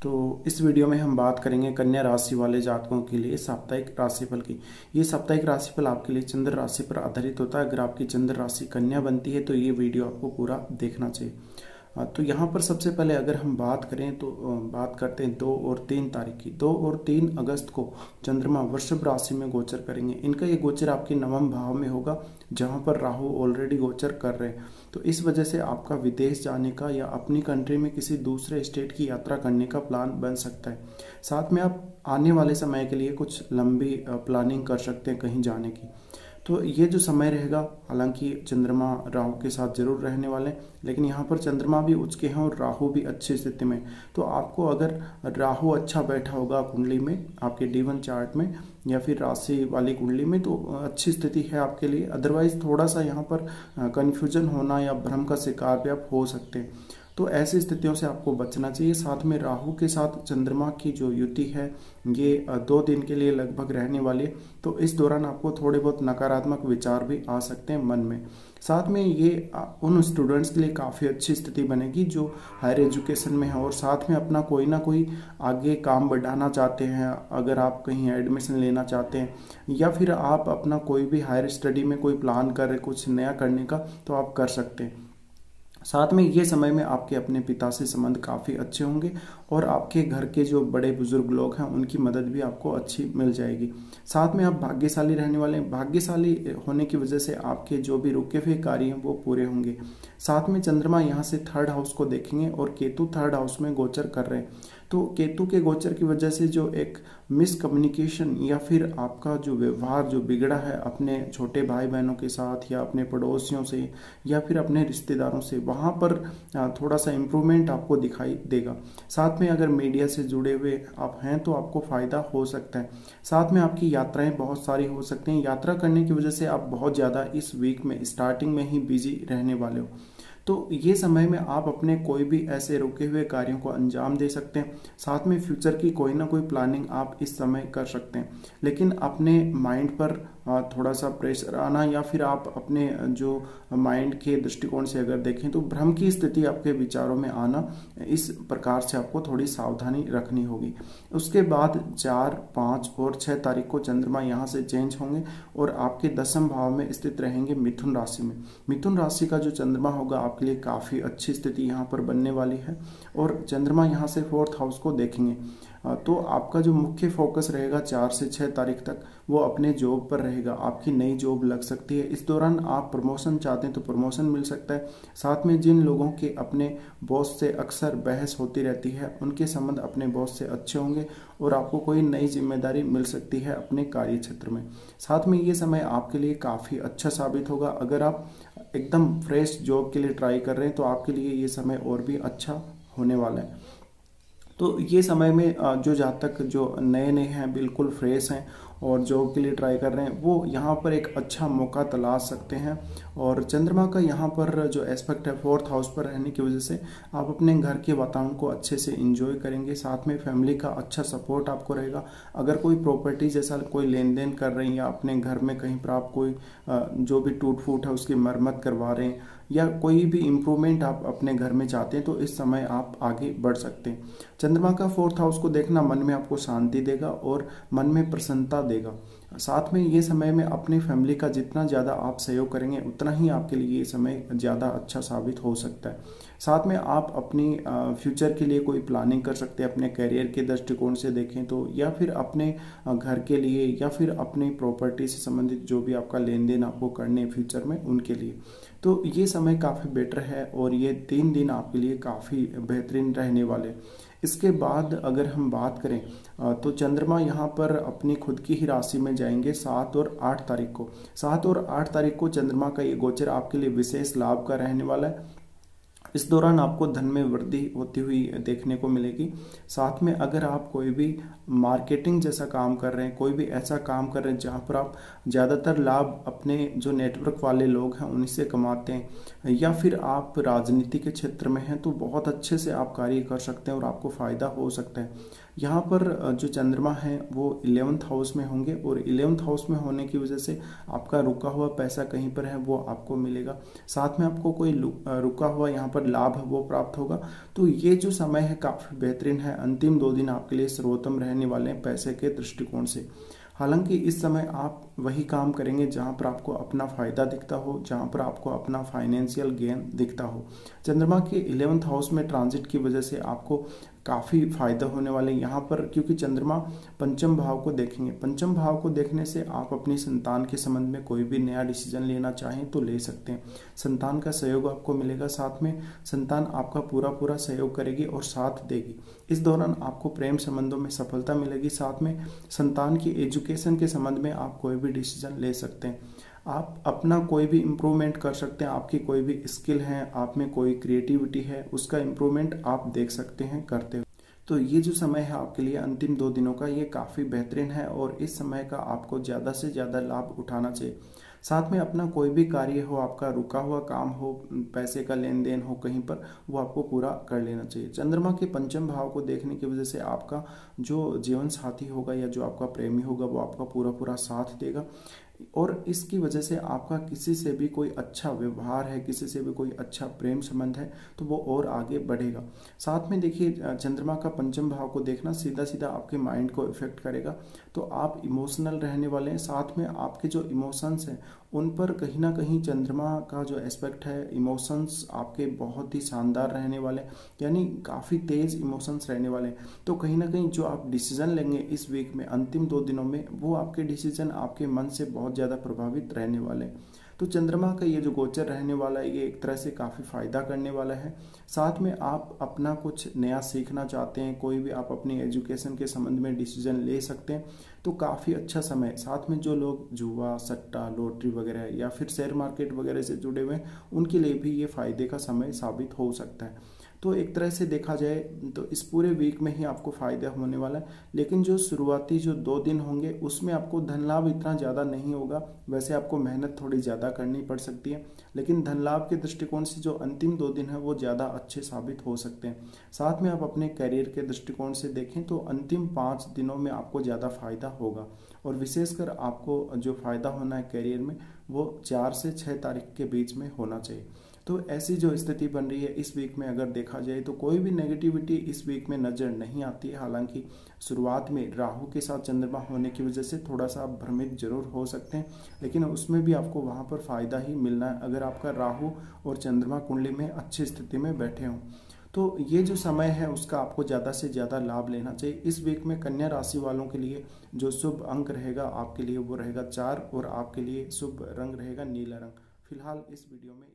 तो इस वीडियो में हम बात करेंगे कन्या राशि वाले जातकों के लिए साप्ताहिक राशिफल की। ये साप्ताहिक राशिफल आपके लिए चंद्र राशि पर आधारित होता है। अगर आपकी चंद्र राशि कन्या बनती है तो ये वीडियो आपको पूरा देखना चाहिए। तो यहाँ पर सबसे पहले अगर हम बात करें तो बात करते हैं 2 और 3 तारीख की। 2 और 3 अगस्त को चंद्रमा वृषभ राशि में गोचर करेंगे। इनका ये गोचर आपके नवम भाव में होगा, जहाँ पर राहु ऑलरेडी गोचर कर रहे हैं। तो इस वजह से आपका विदेश जाने का या अपनी कंट्री में किसी दूसरे स्टेट की यात्रा करने का प्लान बन सकता है। साथ में आप आने वाले समय के लिए कुछ लंबी प्लानिंग कर सकते हैं कहीं जाने की। तो ये जो समय रहेगा, हालांकि चंद्रमा राहु के साथ जरूर रहने वाले हैं, लेकिन यहाँ पर चंद्रमा भी उच्च के हैं और राहु भी अच्छी स्थिति में। तो आपको अगर राहु अच्छा बैठा होगा कुंडली में, आपके D1 चार्ट में या फिर राशि वाली कुंडली में, तो अच्छी स्थिति है आपके लिए। अदरवाइज थोड़ा सा यहाँ पर कन्फ्यूजन होना या भ्रम का शिकार भी आप हो सकते हैं। तो ऐसी स्थितियों से आपको बचना चाहिए। साथ में राहु के साथ चंद्रमा की जो युति है ये 2 दिन के लिए लगभग रहने वाली है। तो इस दौरान आपको थोड़े बहुत नकारात्मक विचार भी आ सकते हैं मन में। साथ में ये उन स्टूडेंट्स के लिए काफ़ी अच्छी स्थिति बनेगी जो हायर एजुकेशन में है और साथ में अपना कोई ना कोई आगे काम बढ़ाना चाहते हैं। अगर आप कहीं एडमिशन लेना चाहते हैं या फिर आप अपना कोई भी हायर स्टडी में कोई प्लान कर रहे कुछ नया करने का, तो आप कर सकते हैं। साथ में ये समय में आपके अपने पिता से संबंध काफ़ी अच्छे होंगे और आपके घर के जो बड़े बुजुर्ग लोग हैं उनकी मदद भी आपको अच्छी मिल जाएगी। साथ में आप भाग्यशाली रहने वाले हैं। भाग्यशाली होने की वजह से आपके जो भी रुके हुए कार्य हैं वो पूरे होंगे। साथ में चंद्रमा यहाँ से 3rd हाउस को देखेंगे और केतु 3rd हाउस में गोचर कर रहे हैं। तो केतु के गोचर की वजह से जो एक मिसकम्युनिकेशन या फिर आपका जो व्यवहार जो बिगड़ा है अपने छोटे भाई बहनों के साथ या अपने पड़ोसियों से या फिर अपने रिश्तेदारों से, वहाँ पर थोड़ा सा इम्प्रूवमेंट आपको दिखाई देगा। साथ में अगर मीडिया से जुड़े हुए आप हैं तो आपको फ़ायदा हो सकता है। साथ में आपकी यात्राएं बहुत सारी हो सकती हैं। यात्रा करने की वजह से आप बहुत ज़्यादा इस वीक में स्टार्टिंग में ही बिजी रहने वाले हो। तो ये समय में आप अपने कोई भी ऐसे रुके हुए कार्यों को अंजाम दे सकते हैं। साथ में फ्यूचर की कोई ना कोई प्लानिंग आप इस समय कर सकते हैं। लेकिन अपने माइंड पर थोड़ा सा प्रेशर आना या फिर आप अपने जो माइंड के दृष्टिकोण से अगर देखें तो भ्रम की स्थिति आपके विचारों में आना, इस प्रकार से आपको थोड़ी सावधानी रखनी होगी। उसके बाद 4, 5 और 6 तारीख को चंद्रमा यहाँ से चेंज होंगे और आपके 10वें भाव में स्थित रहेंगे मिथुन राशि में। मिथुन राशि का जो चंद्रमा होगा आपके लिए काफ़ी अच्छी स्थिति यहाँ पर बनने वाली है और चंद्रमा यहाँ से 4th हाउस को देखेंगे। तो आपका जो मुख्य फोकस रहेगा 4 से 6 तारीख तक वो अपने जॉब पर रहेगा। आपकी नई जॉब लग सकती है। इस दौरान आप प्रमोशन चाहते हैं तो प्रमोशन मिल सकता है। साथ में जिन लोगों के अपने बॉस से अक्सर बहस होती रहती है उनके संबंध अपने बॉस से अच्छे होंगे और आपको कोई नई जिम्मेदारी मिल सकती है अपने कार्य क्षेत्र में। साथ में ये समय आपके लिए काफ़ी अच्छा साबित होगा। अगर आप एकदम फ्रेश जॉब के लिए ट्राई कर रहे हैं तो आपके लिए ये समय और भी अच्छा होने वाला है। तो ये समय में जो जातक जो नए नए हैं, बिल्कुल फ्रेश हैं और जॉब के लिए ट्राई कर रहे हैं, वो यहाँ पर एक अच्छा मौका तलाश सकते हैं। और चंद्रमा का यहाँ पर जो एस्पेक्ट है 4th हाउस पर रहने की वजह से आप अपने घर के वातावरण को अच्छे से एंजॉय करेंगे। साथ में फैमिली का अच्छा सपोर्ट आपको रहेगा। अगर कोई प्रॉपर्टी जैसा कोई लेन देन कर रहे हैं या अपने घर में कहीं पर आप कोई जो भी टूट फूट है उसकी मरम्मत करवा रहे हैं या कोई भी इम्प्रूवमेंट आप अपने घर में चाहते हैं तो इस समय आप आगे बढ़ सकते हैं। चंद्रमा का 4th हाउस को देखना मन में आपको शांति देगा और मन में प्रसन्नता देगा। साथ में ये समय में अपनी फैमिली का जितना ज़्यादा आप सहयोग करेंगे उतना ही आपके लिए ये समय ज़्यादा अच्छा साबित हो सकता है। साथ में आप अपनी फ्यूचर के लिए कोई प्लानिंग कर सकते हैं अपने करियर के दृष्टिकोण से देखें तो, या फिर अपने घर के लिए या फिर अपनी प्रॉपर्टी से संबंधित जो भी आपका लेन देन आपको करने हैं फ्यूचर में उनके लिए। तो ये समय काफ़ी बेटर है और ये 3 दिन आपके लिए काफ़ी बेहतरीन रहने वाले। इसके बाद अगर हम बात करें तो चंद्रमा यहाँ पर अपनी खुद की ही राशि में जाएंगे 7 और 8 तारीख को। 7 और 8 तारीख को चंद्रमा का ये गोचर आपके लिए विशेष लाभ का रहने वाला है। इस दौरान आपको धन में वृद्धि होती हुई देखने को मिलेगी। साथ में अगर आप कोई भी मार्केटिंग जैसा काम कर रहे हैं, कोई भी ऐसा काम कर रहे हैं जहां पर आप ज़्यादातर लाभ अपने जो नेटवर्क वाले लोग हैं उन्हीं से कमाते हैं, या फिर आप राजनीति के क्षेत्र में हैं, तो बहुत अच्छे से आप कार्य कर सकते हैं और आपको फ़ायदा हो सकता है। यहाँ पर जो चंद्रमा है वो 11th हाउस में होंगे और 11th हाउस में होने की वजह से आपका रुका हुआ पैसा कहीं पर है वो आपको मिलेगा। साथ में आपको कोई रुका हुआ यहाँ पर लाभ है वो प्राप्त होगा। तो ये जो समय है काफ़ी बेहतरीन है। अंतिम 2 दिन आपके लिए सर्वोत्तम रहने वाले हैं पैसे के दृष्टिकोण से। हालांकि इस समय आप वही काम करेंगे जहां पर आपको अपना फायदा दिखता हो, जहां पर आपको अपना फाइनेंशियल गेन दिखता हो। चंद्रमा के 11th हाउस में ट्रांजिट की वजह से आपको काफ़ी फायदा होने वाले यहाँ पर, क्योंकि चंद्रमा पंचम भाव को देखेंगे। पंचम भाव को देखने से आप अपनी संतान के संबंध में कोई भी नया डिसीजन लेना चाहें तो ले सकते हैं। संतान का सहयोग आपको मिलेगा, साथ में संतान आपका पूरा सहयोग करेगी और साथ देगी। इस दौरान आपको प्रेम संबंधों में सफलता मिलेगी, साथ में संतान की एजुकेशन के संबंध में आप कोई भी डिसीजन ले सकते हैं। आप अपना कोई भी इम्प्रूवमेंट कर सकते हैं। आपकी कोई भी स्किल है, आप में कोई क्रिएटिविटी है, उसका इम्प्रूवमेंट आप देख सकते हैं करते हुए। तो ये जो समय है आपके लिए अंतिम 2 दिनों का, ये काफ़ी बेहतरीन है और इस समय का आपको ज़्यादा से ज़्यादा लाभ उठाना चाहिए। साथ में अपना कोई भी कार्य हो, आपका रुका हुआ काम हो, पैसे का लेन देन हो कहीं पर, वो आपको पूरा कर लेना चाहिए। चंद्रमा के पंचम भाव को देखने की वजह से आपका जो जीवन साथी होगा या जो आपका प्रेमी होगा वो आपका पूरा साथ देगा और इसकी वजह से आपका किसी से भी कोई अच्छा व्यवहार है, किसी से भी कोई अच्छा प्रेम संबंध है तो वो और आगे बढ़ेगा। साथ में देखिए, चंद्रमा का पंचम भाव को देखना सीधा आपके माइंड को इफेक्ट करेगा, तो आप इमोशनल रहने वाले हैं। साथ में आपके जो इमोशंस हैं उन पर कहीं ना कहीं चंद्रमा का जो एस्पेक्ट है, इमोशंस आपके बहुत ही शानदार रहने वाले, यानी काफ़ी तेज इमोशंस रहने वाले। तो कहीं ना कहीं जो आप डिसीजन लेंगे इस वीक में, अंतिम 2 दिनों में, वो आपके डिसीजन आपके मन से बहुत ज़्यादा प्रभावित रहने वाले। तो चंद्रमा का ये जो गोचर रहने वाला है, ये एक तरह से काफ़ी फायदा करने वाला है। साथ में आप अपना कुछ नया सीखना चाहते हैं, कोई भी आप अपनी एजुकेशन के संबंध में डिसीजन ले सकते हैं, तो काफ़ी अच्छा समय। साथ में जो लोग जुआ, सट्टा, लॉटरी वगैरह या फिर शेयर मार्केट वगैरह से जुड़े हुए हैं, उनके लिए भी ये फायदे का समय साबित हो सकता है। तो एक तरह से देखा जाए तो इस पूरे वीक में ही आपको फायदा होने वाला है। लेकिन जो शुरुआती जो 2 दिन होंगे उसमें आपको धन लाभ इतना ज़्यादा नहीं होगा। वैसे आपको मेहनत थोड़ी ज़्यादा करनी पड़ सकती है, लेकिन धन लाभ के दृष्टिकोण से जो अंतिम 2 दिन है वो ज़्यादा अच्छे साबित हो सकते हैं। साथ में आप अपने करियर के दृष्टिकोण से देखें तो अंतिम 5 दिनों में आपको ज़्यादा फायदा होगा और विशेषकर आपको जो फायदा होना है करियर में वो 4 से 6 तारीख के बीच में होना चाहिए। तो ऐसी जो स्थिति बन रही है इस वीक में, अगर देखा जाए तो कोई भी नेगेटिविटी इस वीक में नज़र नहीं आती है। हालांकि शुरुआत में राहु के साथ चंद्रमा होने की वजह से थोड़ा सा आप भ्रमित जरूर हो सकते हैं, लेकिन उसमें भी आपको वहाँ पर फायदा ही मिलना है अगर आपका राहु और चंद्रमा कुंडली में अच्छी स्थिति में बैठे हों। तो ये जो समय है उसका आपको ज़्यादा से ज़्यादा लाभ लेना चाहिए। इस वीक में कन्या राशि वालों के लिए जो शुभ अंक रहेगा आपके लिए वो रहेगा 4 और आपके लिए शुभ रंग रहेगा नीला रंग। फिलहाल इस वीडियो में